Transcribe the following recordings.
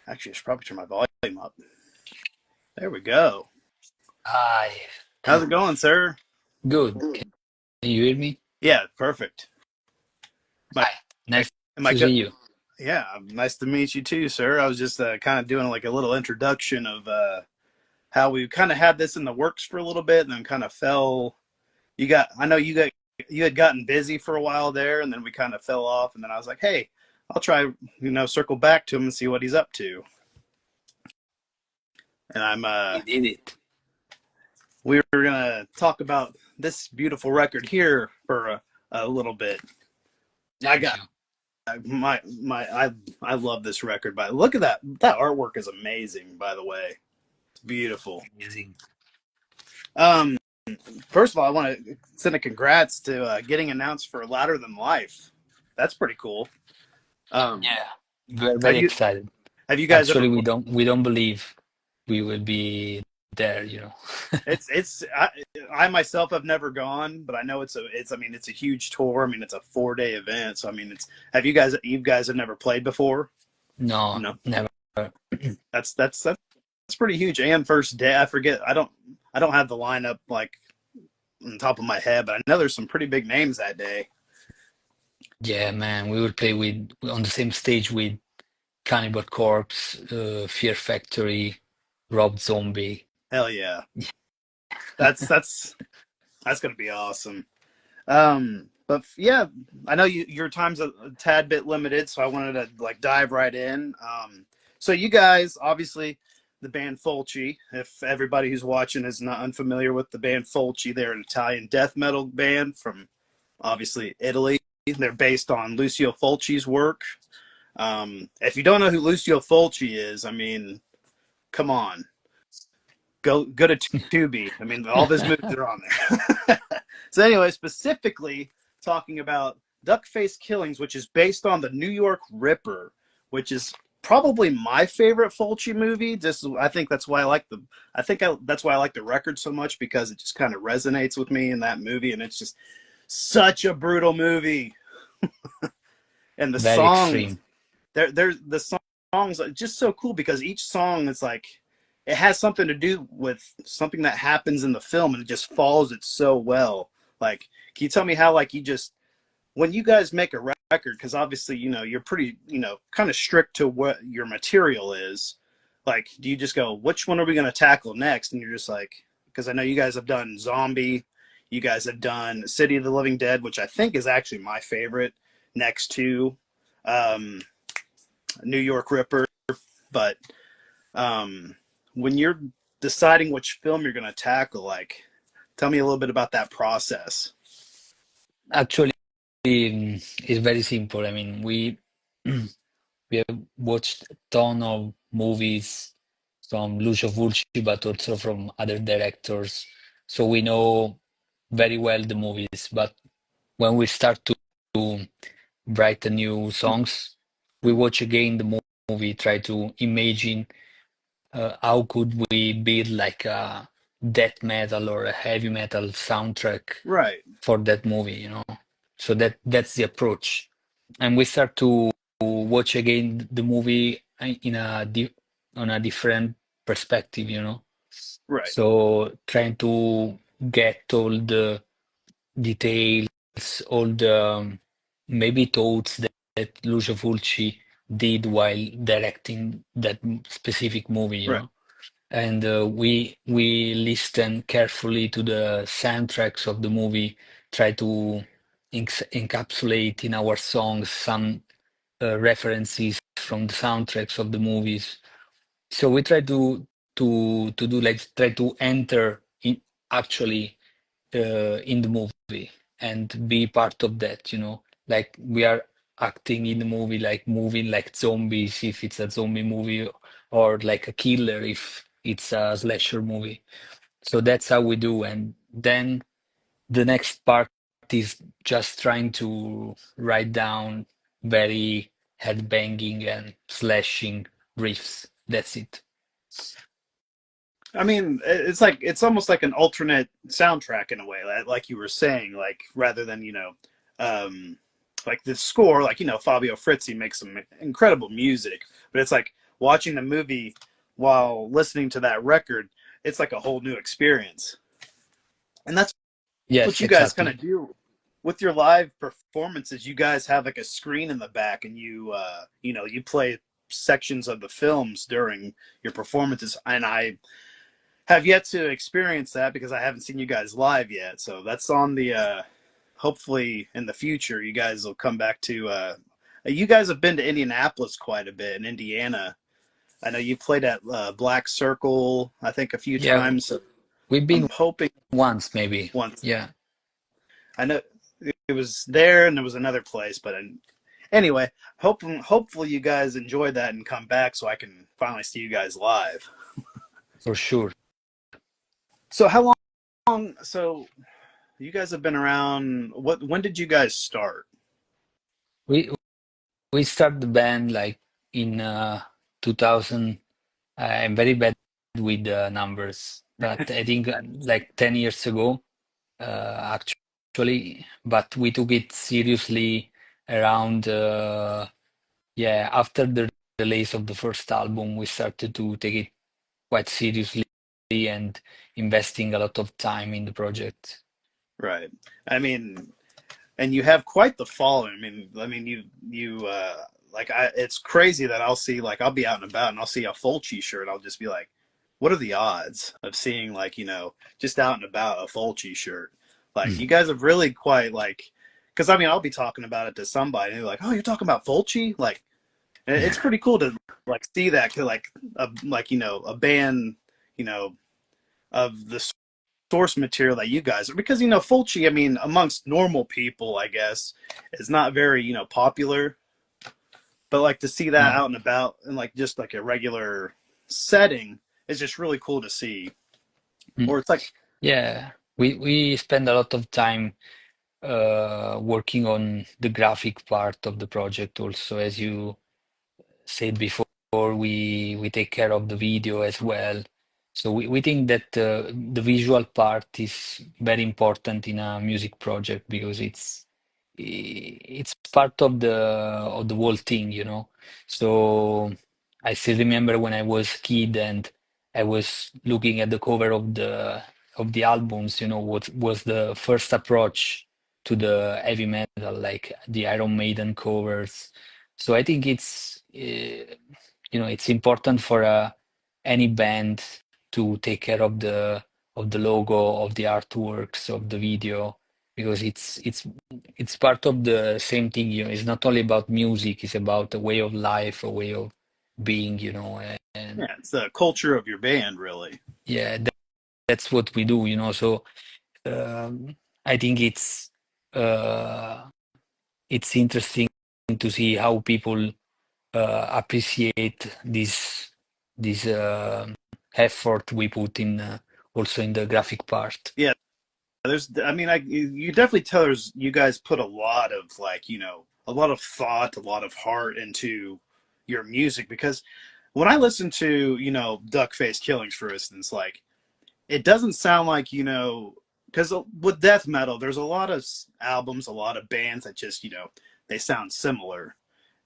Actually, I should probably turn my volume up. There we go. Hi. How's it going, sir? Good. Can you hear me? Yeah, perfect. Am Hi. I, Nice am I to good? see you. Yeah, nice to meet you too, sir. I was just kind of doing like a little introduction of how we kind of had this in the works for a little bit, and then kind of fell. I know you had gotten busy for a while there, and then we kind of fell off, and then I was like, hey, I'll try, circle back to him and see what he's up to. And We did it. we were gonna talk about this beautiful record here for a little bit. I Thank got you. I love this record. But look at that artwork is amazing. By the way, it's beautiful. Amazing. Um, First of all, I want to send a congrats to getting announced for Louder Than Life. That's pretty cool. Um, Yeah. We're have very you excited. have you guys ever? Actually, we don't believe we will be there. It's I myself have never gone, but I know it's I mean it's a huge tour. I mean it's a 4 day event. So I mean it's you guys have never played before? No, No. never. That's pretty huge. And first day, I forget. I don't have the lineup like on top of my head, but I know there's some pretty big names that day. Yeah, man. We will play with on the same stage with Cannibal Corpse, Fear Factory, Rob Zombie. Hell yeah, that's that's that's gonna be awesome. But yeah, I know your time's a tad bit limited, so I wanted to like dive right in. So you guys, obviously, the band Fulci. If everybody who's watching is not unfamiliar with the band Fulci, they're an Italian death metal band from obviously Italy. They're based on Lucio Fulci's work. If you don't know who Lucio Fulci is, I mean, come on, go to Tubi. I mean, all of his movies are on there. So anyway, specifically talking about Duck Face Killings, which is based on the New York Ripper, which is probably my favorite Fulci movie. Just I think that's why that's why I like the record so much because it just kind of resonates with me in that movie, and it's just such a brutal movie. And the Very songs, extreme. there's the songs are just so cool because each song is like it has something to do with something that happens in the film, and it just follows it so well. Like, can you tell me how like you just when you guys make a record, because obviously you're pretty kind of strict to what your material is. Like, do you just go, which one are we going to tackle next? And you're just like, because I know you guys have done Zombie, you guys have done City of the Living Dead, which I think is actually my favorite, next to um, New York Ripper. But um, when you're deciding which film you're going to tackle, like, tell me a little bit about that process. Actually, it's very simple. I mean, we have watched a ton of movies from Lucio Fulci, but also from other directors. So we know very well the movies. But when we start to write the new songs, we watch again the movie, try to imagine how could we build like a death metal or a heavy metal soundtrack Right. for that movie. So that's the approach. And we start to watch again the movie in on a different perspective. Right. So trying to get all the details, all the maybe thoughts that Lucio Fulci did while directing that specific movie, you Right. know. And we listen carefully to the soundtracks of the movie, try to encapsulate in our songs some references from the soundtracks of the movies. So we try to do like try to enter in actually in the movie and be part of that. Like we are acting in the movie, like moving like zombies if it's a zombie movie, or like a killer if it's a slasher movie. So that's how we do. And then the next part is just trying to write down very headbanging and slashing riffs. That's it. I mean, it's like it's almost like an alternate soundtrack in a way, like you were saying, like rather than um, like the score, like Fabio Frizzi makes some incredible music, but it's like watching the movie while listening to that record, it's like a whole new experience. And that's what Yes, you guys kind exactly. of do with your live performances. You guys have like a screen in the back, and you play sections of the films during your performances. And I have yet to experience that because I haven't seen you guys live yet. So that's on the hopefully in the future you guys will come back to. You guys have been to Indianapolis quite a bit in Indiana. I know you played at Black Circle, I think, a few Yeah, times. So we've I'm been hoping once maybe. once. Yeah, I know it was there, and there was another place, but anyway, hopefully you guys enjoyed that and come back so I can finally see you guys live. for sure. So how long? So you guys have been around. What? When did you guys start? We we start the band like in 2000. I'm very bad with numbers, but I think like 10 years ago, actually. But we took it seriously around, yeah, after the release of the first album, we started to take it quite seriously and investing a lot of time in the project. Right. I mean, and you have quite the following. I mean, you like it's crazy that I'll see like I'll be out and about and I'll see a Fulci shirt. I'll just be like, what are the odds of seeing like just out and about a Fulci shirt? Like you guys have really quite like, because I mean I'll be talking about it to somebody and they're like, oh, you're talking about Fulci? Like it's pretty cool to like see that like a band you know of the source material that you guys are, because Fulci, I mean, amongst normal people, I guess, is not very popular, but like to see that No. out and about and like just like a regular setting is just really cool to see. Mm. Or it's like, Yeah, we spend a lot of time working on the graphic part of the project also, as you said before, we take care of the video as well. So we think that the visual part is very important in a music project because it's part of the whole thing, you know. So I still remember when I was a kid and I was looking at the cover of the albums, you know, what was the first approach to the heavy metal, like the Iron Maiden covers. So I think you know, it's important for any band to take care of the logo, of the artworks, of the video, because it's part of the same thing. You know, it's not only about music; it's about a way of life, a way of being. You know, and yeah, it's the culture of your band, really. yeah, that's what we do. You know, so I think uh, it's interesting to see how people appreciate this effort we put in also in the graphic part. Yeah, I mean, you definitely tell you guys put a lot of like, a lot of thought, a lot of heart into your music, because when I listen to, Duck Face Killings, for instance, like it doesn't sound like because with death metal there's a lot of albums, a lot of bands that just they sound similar,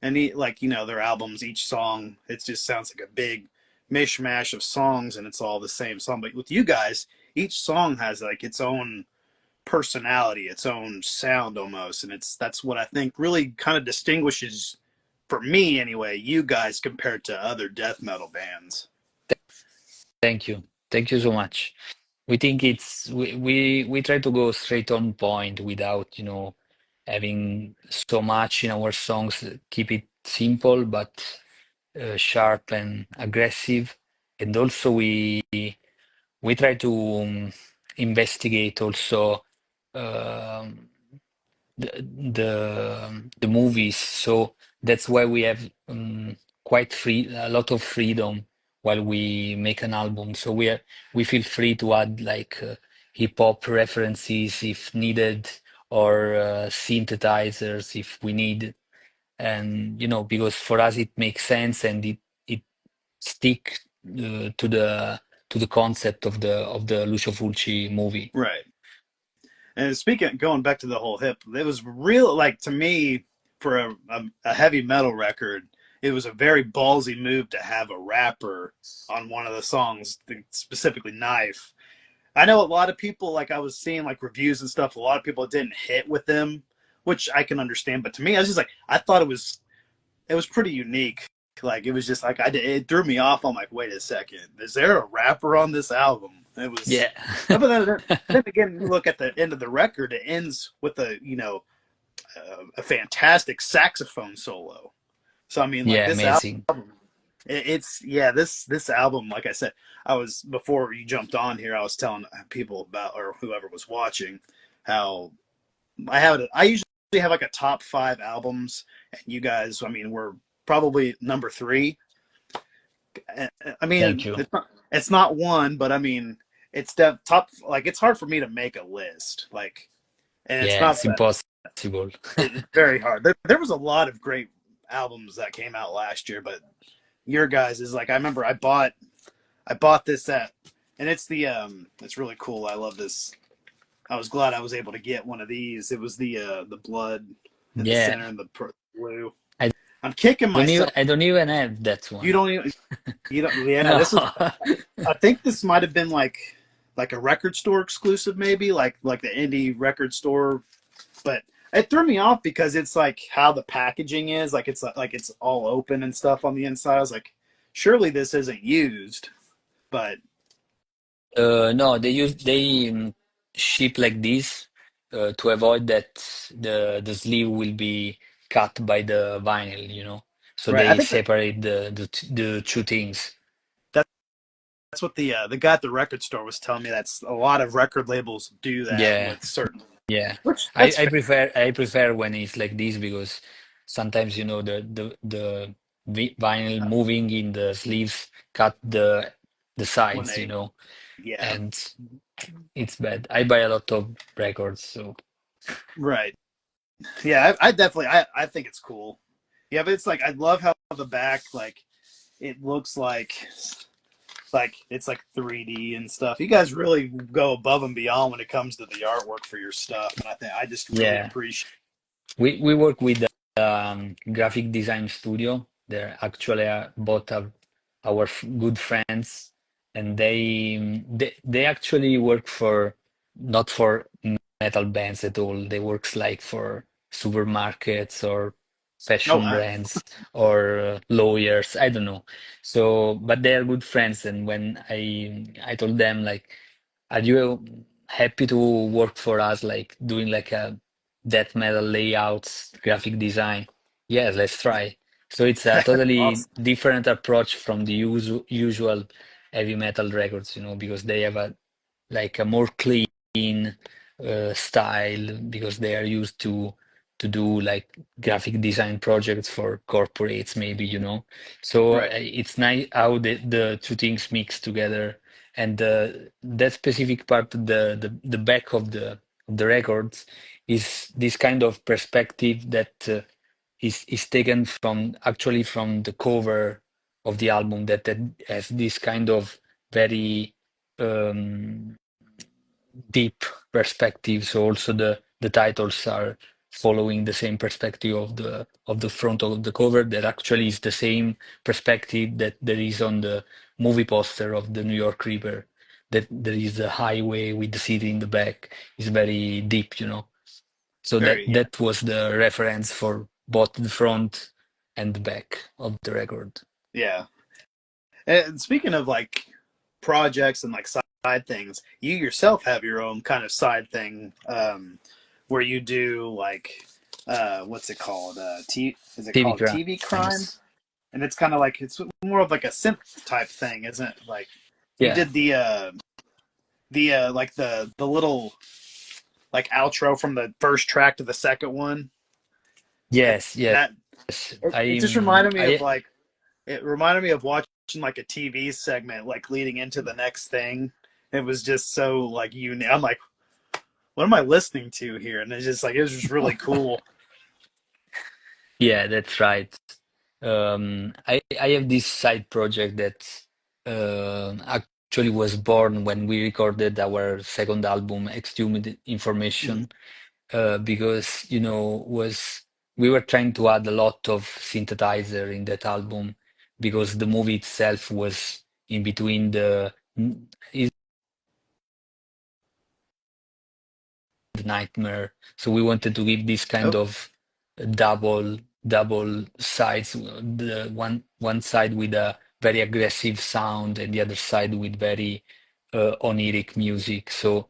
and like their albums, each song, it just sounds like a big mishmash of songs and it's all the same song. But with you guys, each song has like its own personality, its own sound almost, and that's what I think really kind of distinguishes, for me anyway, you guys compared to other death metal bands. Thank you. Thank you so much. We think we try to go straight on point without, you know, having so much in our songs. Keep it simple but sharp and aggressive. And also we try to investigate also um, the movies. So that's why we have quite free a lot of freedom while we make an album. So we feel free to add like hip hop references if needed or synthesizers if we need. And you know, because for us it makes sense and it stick to the concept of the Lucio Fulci movie. Right. And speaking, going back to the whole hip, it was real, like to me, for a heavy metal record. it was a very ballsy move to have a rapper on one of the songs, specifically "Knife." I know a lot of people, like I was seeing like reviews and stuff. A lot of people didn't hit with them, which I can understand. But to me, I was just like, I thought it was pretty unique. Like it was just like it threw me off. I'm like, wait a second, is there a rapper on this album? It was, Yeah. but then again, you look at the end of the record. It ends with a fantastic saxophone solo. So I mean, like Yeah, this album, amazing. it's yeah, this album. Like I said, I was before you jumped on here. I was telling people about or whoever was watching how I usually have like a top five albums, and you guys, I mean, we're probably number three. I Thank mean, you. it's not one, but I mean, it's top. Like it's hard for me to make a list. Like, and it's Yeah, not it's that impossible. it's very hard. There was a lot of great albums that came out last year, but your guys is like I remember I bought this at, and it's really cool. I love this. I was glad I was able to get one of these. It was the blood in the Yeah. center and the blue. I I'm kicking myself. I don't even have that You one. don't even you don't. Yeah, No. this is. I think this might have been like a record store exclusive, maybe like the indie record store. But it threw me off because it's like how the packaging is. Like it's all open and stuff on the inside. I was like, surely this isn't used. But No, they ship like this to avoid that the sleeve will be cut by the vinyl, you know. So right, I they think separate the two things. that that's what the guy at the record store was telling me. That's a lot of record labels do that Yeah, with certain, yeah. which that's fair. I prefer when it's like this because sometimes you know the vinyl moving in the sleeves cut the When sides, you they know, yeah, and it's bad. I buy a lot of records, so right, yeah, I definitely I think it's cool. Yeah, but it's like I love how the back like it looks like it's like 3D and stuff. You guys really go above and beyond when it comes to the artwork for your stuff, and I think I just really yeah. appreciate. We work with graphic design studio. They're actually both of our good friends, and they actually work for not for metal bands at all. They works like for supermarkets or Oh, fashion wow. brands or lawyers. I don't know. So, but they are good friends, and when I told them like, are you happy to work for us, like doing like a death metal layouts, graphic design? Yes, let's try. So it's a totally Awesome. different approach from the usual heavy metal records, you know, because they have a like a more clean style because they are used to do like graphic design projects for corporates, maybe, you know. So Right. it's nice how the two things mix together, and that specific part, the back of the records, is this kind of perspective that is taken from actually from the cover of the album that has this kind of very um, deep perspective. So also the titles are following the same perspective of the front of the cover. That actually is the same perspective that there is on the movie poster of the New York River. That there is a highway with the city in the back. Is very deep, you know. So Very yeah. that was the reference for both the front and the back of the record. Yeah. And speaking of like projects and like side things, you yourself have your own kind of side thing where you do like what's it called? Is it TV called TV crime? crimes. And it's kind of like it's more of like a synth type thing, isn't it? Like you Yeah. did the like the little like outro from the first track to the second one. That Yes. Yes. that it just reminded me of I like it reminded me of watching like a TV segment like leading into the next thing. It was just so like unique. I'm like, what am I listening to here? And it's just like it was just really cool. Yeah, that's right. I have this side project that actually was born when we recorded our second album, Exhumed Mhm. Information, because you know was we were trying to add a lot of synthesizer in that album because the movie itself was in between is the nightmare. So we wanted to give this kind Okay. of double sides. The one side with a very aggressive sound and the other side with very oniric music. So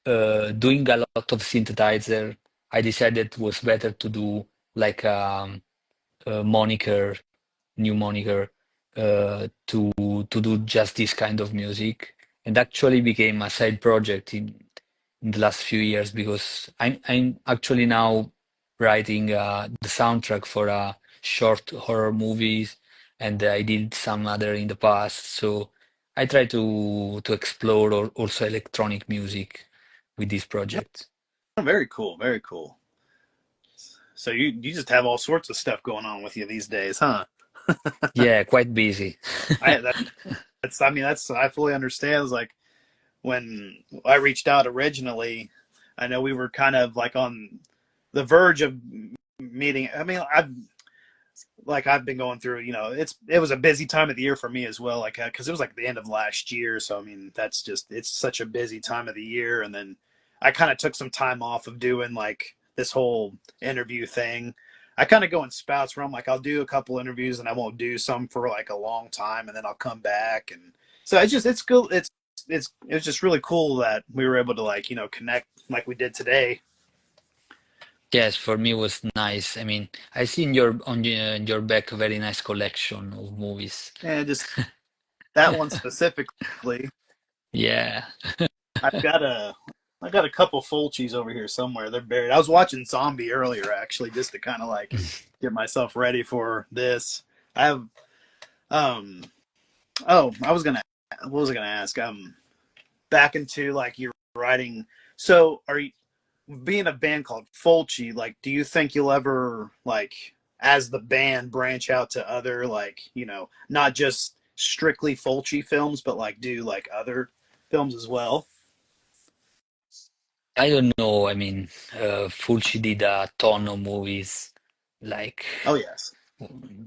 doing a lot of synthesizer, I decided it was better to do like a moniker, new moniker, to do just this kind of music, and actually became a side project in the last few years because I'm actually now writing the soundtrack for a short horror movies, and I did some other in the past. So I try to explore also electronic music with this project. Oh, very cool. Very cool. So you just have all sorts of stuff going on with you these days, huh? Yeah, quite busy. I that's I mean that's I fully understand. It's like when I reached out originally, I know we were kind of like on the verge of meeting. I mean, I've been going through, it was a busy time of the year for me as well, like because it was like the end of last year. So I mean, that's just it's such a busy time of the year, and then I kind of took some time off of doing like this whole interview thing. I kind of go in spouts where I'm like, I'll do a couple interviews and I won't do some for like a long time, and then I'll come back, and so it's cool. It was just really cool that we were able to like connect like we did today. Yes, for me it was nice. I mean, I see in your back a very nice collection of movies. And just that one specifically, Yeah. I've got a I got a couple Fulcis over here somewhere. They're buried. I was watching Zombie earlier actually, just to kind of like get myself ready for this. I have oh, what was I gonna ask? Back into like your writing. So are you being a band called Fulci, like do you think you'll ever like as the band branch out to other like, not just strictly Fulci films, but like do like other films as well? I don't know. I mean, Fulci did a ton of movies. Like, Oh yes.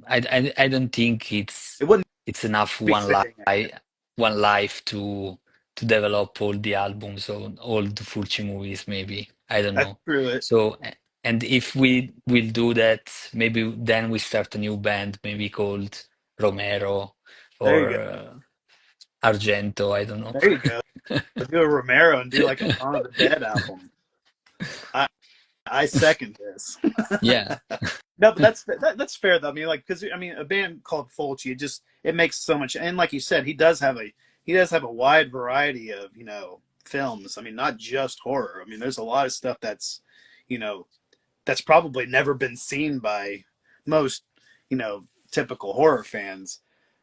I don't think It wouldn't it's enough be fitting. one life to develop all the albums or all the Fulci movies. Maybe I don't That's know. true. It So, and if we will do that, maybe then we start a new band, maybe called Romero There you or go. Argento. I don't know. There you go. Do a Romero and do like a Dawn of the Dead album. I I second this. Yeah. No, but that's fair though. I mean, like, because I mean, a band called Fulci, it makes so much. And like you said, he does have a wide variety of films. I mean, not just horror. I mean, there's a lot of stuff you know, that's probably never been seen by most typical horror fans.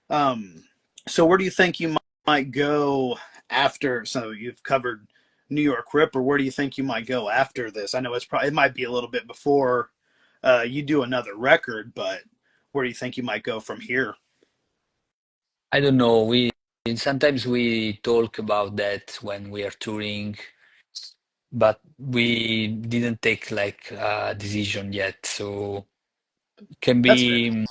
Um, so where do you think you might go after? So you've covered New York Ripper. Where do you think you might go after this? I know it might be a little bit before you do another record, but where do you think you might go from here? I don't know. We sometimes we talk about that when we are touring, but we didn't take like a decision yet. So can That's fair. be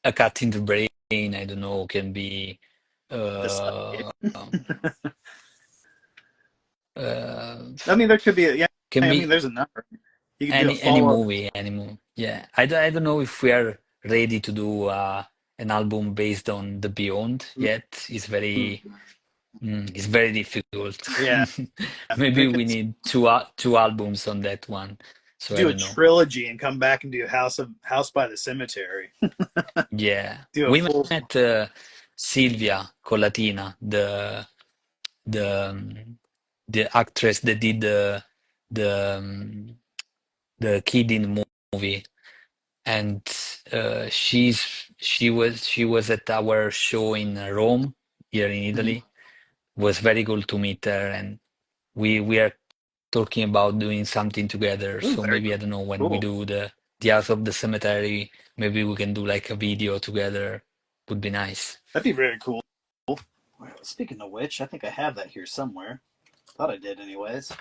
a cut in the brain. I don't know. Can be Decide. uh, uh, I mean, there could be yeah. can I mean, be there's a number. You could do a any follow up. movie, any movie. Yeah, I don't know if we are ready to do an album based on the Beyond yet. It's very difficult. Yeah, Maybe they could we need two albums on that one. So I do a don't know. trilogy and come back and do House by the Cemetery. Yeah, Do a we full. met Silvia Colatina, the the actress that did the um, the kid in the movie, and she was at our show in Rome here in Mhm. Italy. Was very cool to meet her, and we are talking about doing something together. Ooh, So very maybe I don't know when we cool. do the House of the Cemetery, maybe we can do like a video together. Would be nice. That'd be very cool. Well, speaking of which, I think I have that here somewhere. Thought I did, anyways.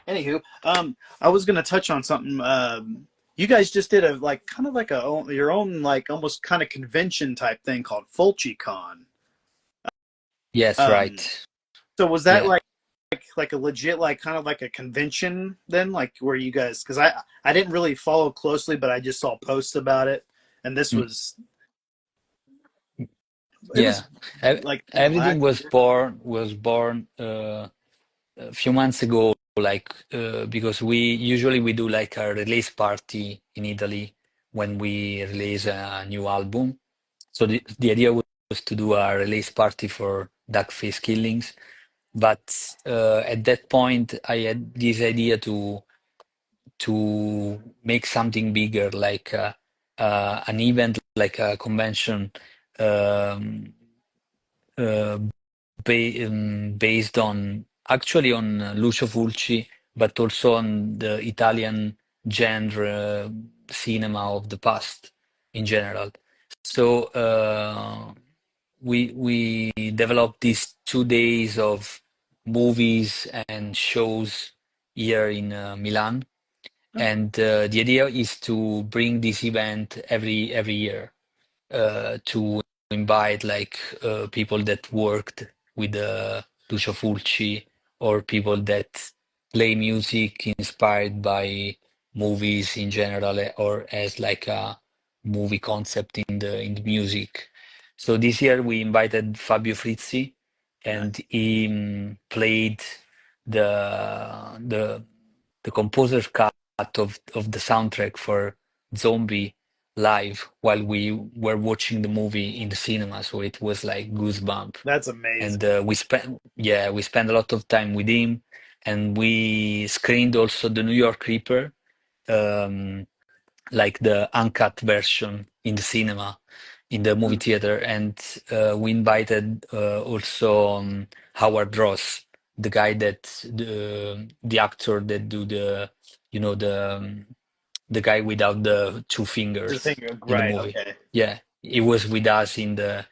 Anywho, I was gonna touch on something. You guys just did a like kind of like your own like almost kind of convention type thing called FulciCon. Yes, Um, right. so was that Yeah. like a legit like kind of like a convention then, like where you guys? Because I didn't really follow closely, but I just saw posts about it, and this Mm. it Yeah. was Ev- like Everything last year. was born a few months ago, like because we usually we do like a release party in Italy when we release a new album. So the idea was to do a release party for Duckface Killings, but at that point I had this idea to make something bigger, like an event, like a convention, um, uh, based on actually on Lucio Fulci, but also on the Italian genre cinema of the past in general. So we developed these 2 days of movies and shows here in Milan, and the idea is to bring this event every year to invite like people that worked with Lucio Fulci, or people that play music inspired by movies in general, or as like a movie concept in the music. So this year we invited Fabio Frizzi, Nice. and he played the the composer's cut of the soundtrack for Zombie live while we were watching the movie in the cinema, so it was like goosebump. That's And amazing. we spent a lot of time with him, and we screened also the New York Reaper, um, like the uncut version in the cinema, in the movie theater, and we invited also Howard Ross, the guy that the actor that do the guy without the two The fingers thing, in the right? movie. Okay, Yeah, he was with us in the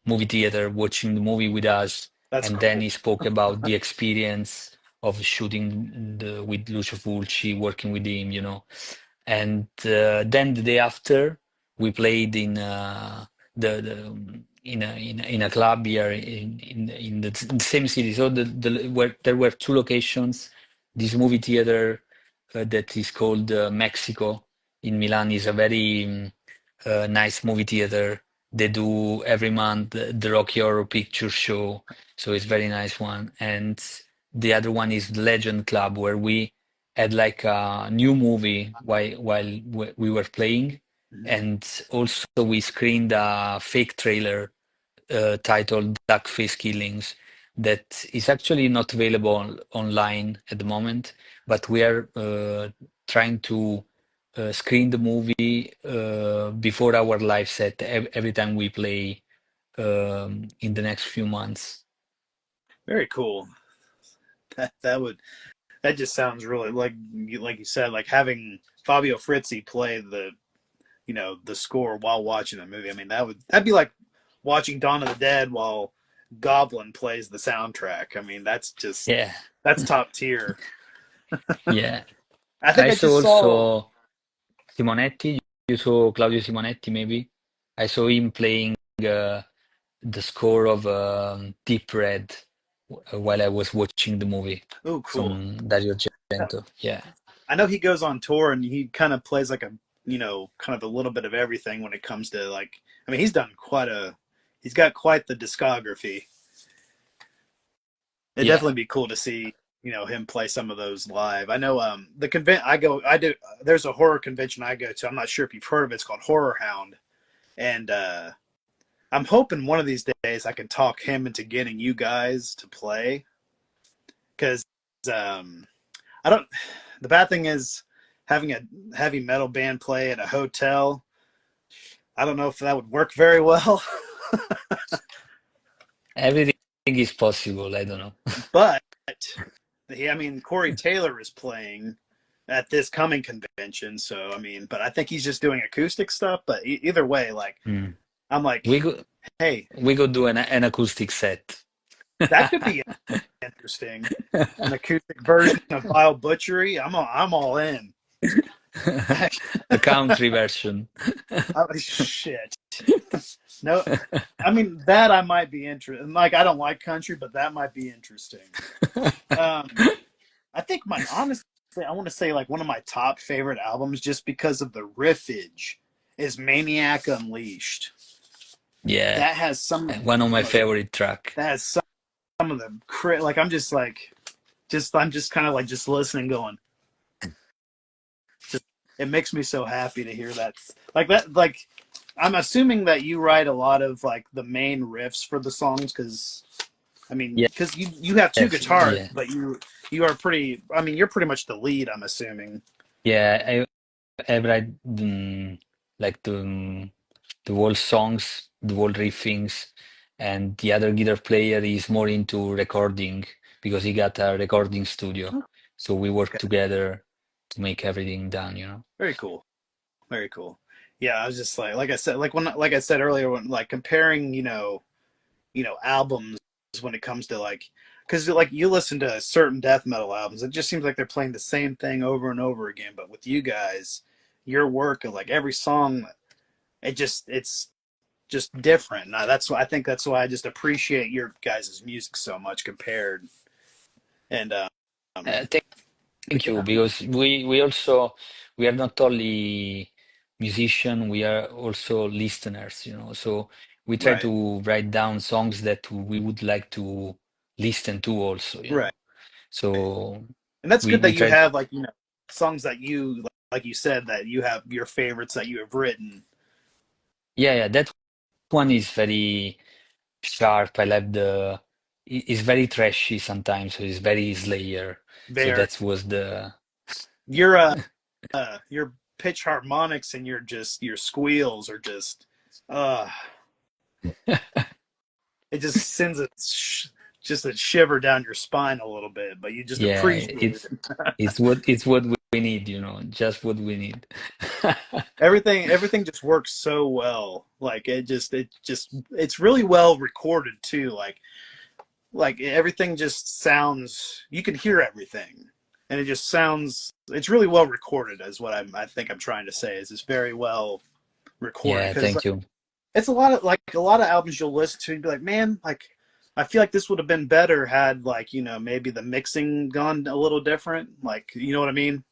movie theater watching the movie with us, that's and then cool. he spoke about the experience of shooting with Lucio Fulci, working with him, And then the day after, we played in the in a club here in the same city. So where there were two locations. This movie theater that is called Mexico in Milan is a very nice movie theater. They do every month the Rocky Horror Picture Show, so it's very nice one. And the other one is the Legend Club, where we had like a new movie while we were playing, Mhm. and also we screened a fake trailer titled Duckface Killings that is actually not available online at the moment, but we are trying to screen the movie before our live set every time we play in the next few months. Very cool. That just sounds really like you said, like having Fabio Frizzi play the score while watching the movie. I mean, that'd be like watching Dawn of the Dead while Goblin plays the soundtrack. I mean, Yeah, that's top tier. yeah. I think I I saw just saw. also Simonetti. You saw Claudio Simonetti, maybe? I saw him playing the score of Deep Red while I was watching the movie Oh, cool. from Dario Argento. Yeah, I know he goes on tour and he kind of plays like kind of a little bit of everything when it comes to like. I mean, he's got quite the discography. It'd yeah, definitely be cool to see him play some of those live. I know I do there's a horror convention I go to. I'm not sure if you've heard of it. It's called Horror Hound, and I'm hoping one of these days I can talk him into getting you guys to play because um, I don't. The bad thing is having a heavy metal band play at a hotel. I don't know if that would work very well, everything is possible. I don't know. but I mean, Corey Taylor is playing at this coming convention, so I mean, but I think he's just doing acoustic stuff. But either way, like Mm. I'm like, We could hey, we could do an acoustic set. That could be interesting. An acoustic version of Vile Butchery. I'm all in. A country version. Shit. No, I mean that I might be interested. Like I don't like country, but that might be interesting. Um, I think my honestly, I want to say like one of my top favorite albums, just because of the riffage, is Maniac Unleashed. Yeah, That has some of one of my the most. favorite track. That has some of the like I'm just kind of like just listening, going. Just it makes me so happy to hear that. Like that, like I'm assuming that you write a lot of like the main riffs for the songs, because I mean, because you have two Yes, guitars, yeah, but you are pretty. I mean, you're pretty much the lead. I'm assuming. yeah. I write like the whole songs, the whole riffings, and the other guitar player is more into recording because he got a recording studio. So we work Okay, together to make everything done, you know. very cool. Very cool. Yeah, I was just like I said, like I said earlier, when like comparing, albums when it comes to like, because like you listen to certain death metal albums, it just seems like they're playing the same thing over and over again. But with you guys, your work of like every song, it's just different. Now, that's why I think that's why I just appreciate your guys' music so much compared. And Uh, but Thank you, yeah, because we also we are not only musician, we are also listeners, you know. So we try right, to write down songs that we would like to listen to also, you right. know. So And that's good we that you try, have like songs that like you said that you have your favorites that you have written yeah, yeah, that one is very sharp. I like it's very trashy sometimes, so it's very Slayer. So there. that was the Your pitch harmonics and your squeals are just uh it just sends just a shiver down your spine a little bit, but you just yeah, appreciate it. it's what we need, you know, just what we need. Everything just works so well. Like it's really well recorded too. Like everything just sounds, you can hear everything, and it just sounds, it's really well recorded, is what I think I'm trying to say, is it's very well recorded, Yeah, because thank you. it's a lot of albums you'll listen to and be like, man, like I feel like this would have been better had, like, maybe the mixing gone a little different, like, you know what I mean.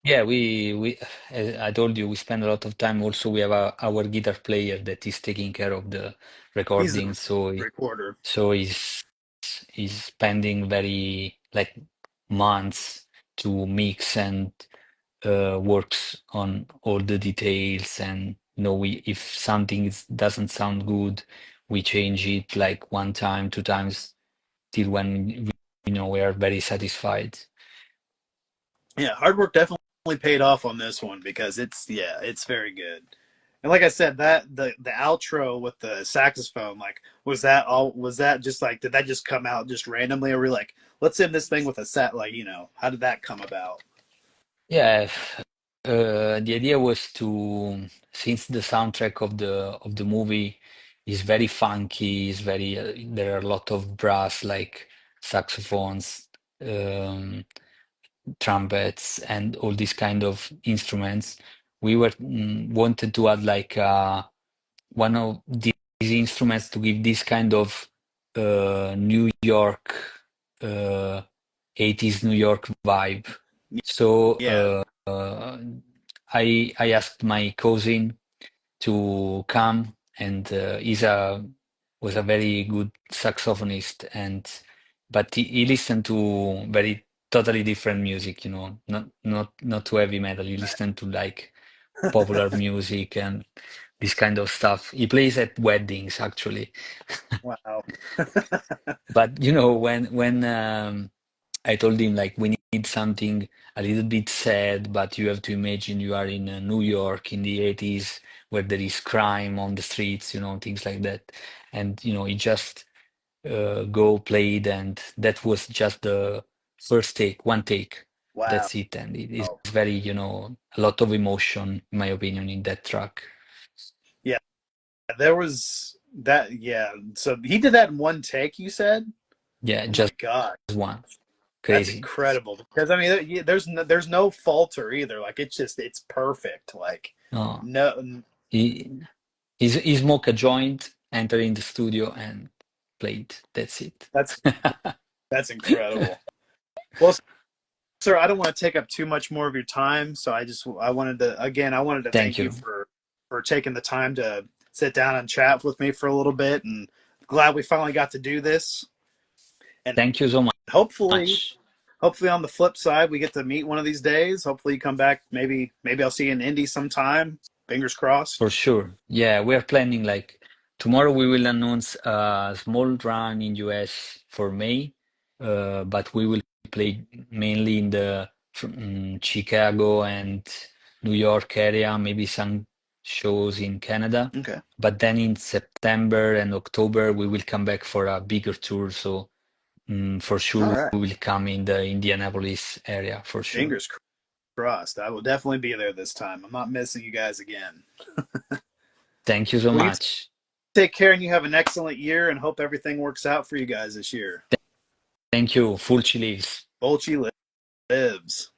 Yeah, as I told you, we spend a lot of time. Also, we have our guitar player that is taking care of the He's the recording, so recorder. he's spending very like months to mix and works on all the details. And we if something doesn't sound good, we change it like one time, two times, till when we are very satisfied. Yeah, hard work definitely paid off on this one, because it's very good. And like I said, that the outro with the saxophone, like, was that just like, did that just come out just randomly, or were we like, let's end this thing with a like, how did that come about? Yeah, the idea was to, since the soundtrack of the movie is very funky, is very there are a lot of brass like saxophones, um, trumpets, and all these kind of instruments. We were wanted to add like one of these instruments to give this kind of New York, uh, 80s New York vibe. So Yeah, I asked my cousin to come, and he's a was a very good saxophonist, and but he listened to very totally different music, not to heavy metal. He listened to like popular music and this kind of stuff. He plays at weddings actually. wow. But when I told him like we need something a little bit sad, but you have to imagine you are in New York in the 80s where there is crime on the streets, things like that. And he just go played, and that was just the first take, one take. Wow. That's it, and it is very, a lot of emotion, in my opinion, in that track. Yeah, there was. That yeah. So he did that in one take. You said, Yeah, "Oh my just god, one. that's Crazy. incredible." Because I mean, there's no falter either. Like it's perfect. Like No, no, he he smoked a joint, entered in the studio, and played. That's it. that's that's incredible. Well, sir, I don't want to take up too much more of your time. So I wanted to again I wanted to Thank thank you you. for taking the time to sit down and chat with me for a little bit, and glad we finally got to do this. And Thank you so hopefully much. hopefully on the flip side we get to meet one of these days. Hopefully you come back. Maybe I'll see you in Indy sometime. Fingers crossed. For sure. Yeah, we are planning like tomorrow we will announce a small run in US for May, but we will play mainly in the Chicago and New York area, maybe some shows in Canada. Okay. But then in September and October we will come back for a bigger tour. So for All sure right. we will come in the Indianapolis area for sure. Fingers crossed. I will definitely be there this time. I'm not missing you guys again. Thank you so Well, you much. take care and you have an excellent year and hope everything works out for you guys this year. Thank you. Fulci lives. Fulci lives.